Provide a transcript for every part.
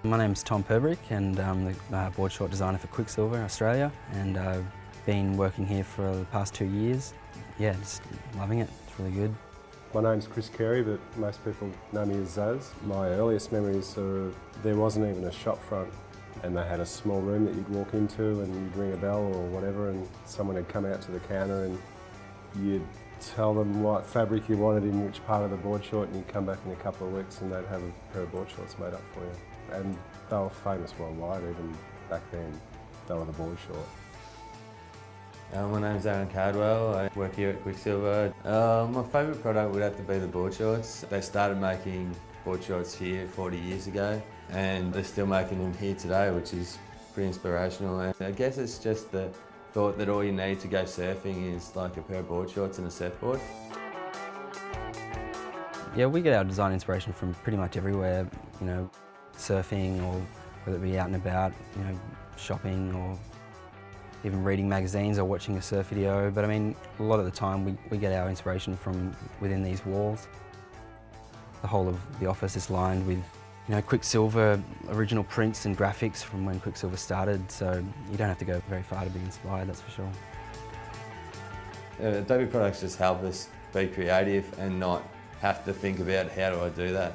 My name's Tom Perbrick and I'm the board short designer for Quiksilver Australia, and I've been working here for the past 2 years. Yeah, just loving it, it's really good. My name's Chris Carey, but most people know me as Zaz. My earliest memories are there wasn't even a shop front, and they had a small room that you'd walk into and you'd ring a bell or whatever, and someone would come out to the counter and you'd tell them what fabric you wanted in which part of the board short, and you'd come back in a couple of weeks and they'd have a pair of board shorts made up for you. And they were famous worldwide even back then. They were the board short. My name's Aaron Cardwell. I work here at Quiksilver. My favourite product would have to be the board shorts. They started making board shorts here 40 years ago, and they're still making them here today, which is pretty inspirational. And I guess it's just the thought that all you need to go surfing is like a pair of board shorts and a surfboard. Yeah, we get our design inspiration from pretty much everywhere, you know, surfing, or whether it be out and about, you know, shopping, or even reading magazines or watching a surf video. But I mean, a lot of the time we get our inspiration from within these walls. The whole of the office is lined with, you know, Quiksilver original prints and graphics from when Quiksilver started, so you don't have to go very far to be inspired, that's for sure. Adobe products just help us be creative and not have to think about how do I do that.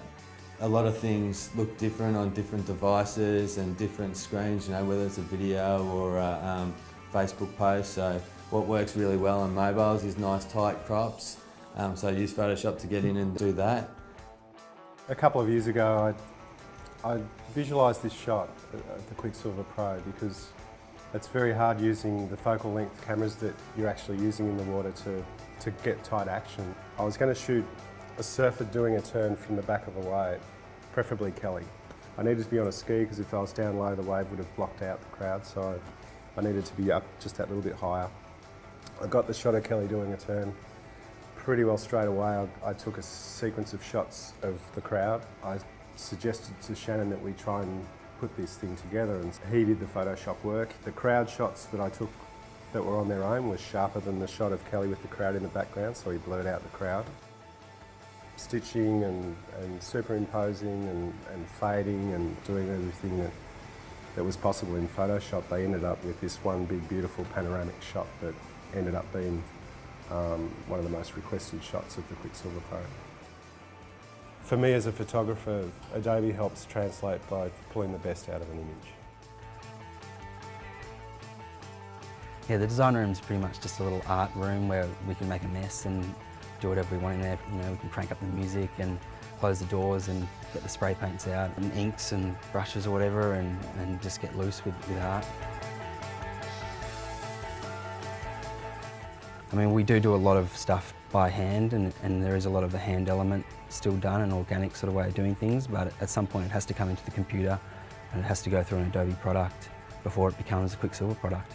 A lot of things look different on different devices and different screens, you know, whether it's a video or a Facebook post. So what works really well on mobiles is nice tight crops. So I use Photoshop to get in and do that. A couple of years ago I visualised this shot at the Quiksilver Pro because it's very hard using the focal length cameras that you're actually using in the water to get tight action. I was going to shoot a surfer doing a turn from the back of a wave, preferably Kelly. I needed to be on a ski because if I was down low the wave would have blocked out the crowd, so I needed to be up just that little bit higher. I got the shot of Kelly doing a turn pretty well straight away. I took a sequence of shots of the crowd. I suggested to Shannon that we try and put this thing together, and he did the Photoshop work. The crowd shots that I took that were on their own were sharper than the shot of Kelly with the crowd in the background, so he blurred out the crowd. Stitching and superimposing and fading and doing everything that was possible in Photoshop, they ended up with this one big beautiful panoramic shot that ended up being one of the most requested shots of the Quiksilver Pro. For me as a photographer, Adobe helps translate by pulling the best out of an image. Yeah, the design room's pretty much just a little art room where we can make a mess and do whatever we want in there. You know, we can crank up the music and close the doors and get the spray paints out and inks and brushes or whatever, and just get loose with art. I mean, we do a lot of stuff by hand, and there is a lot of the hand element still done, an organic sort of way of doing things, but at some point it has to come into the computer and it has to go through an Adobe product before it becomes a Quiksilver product.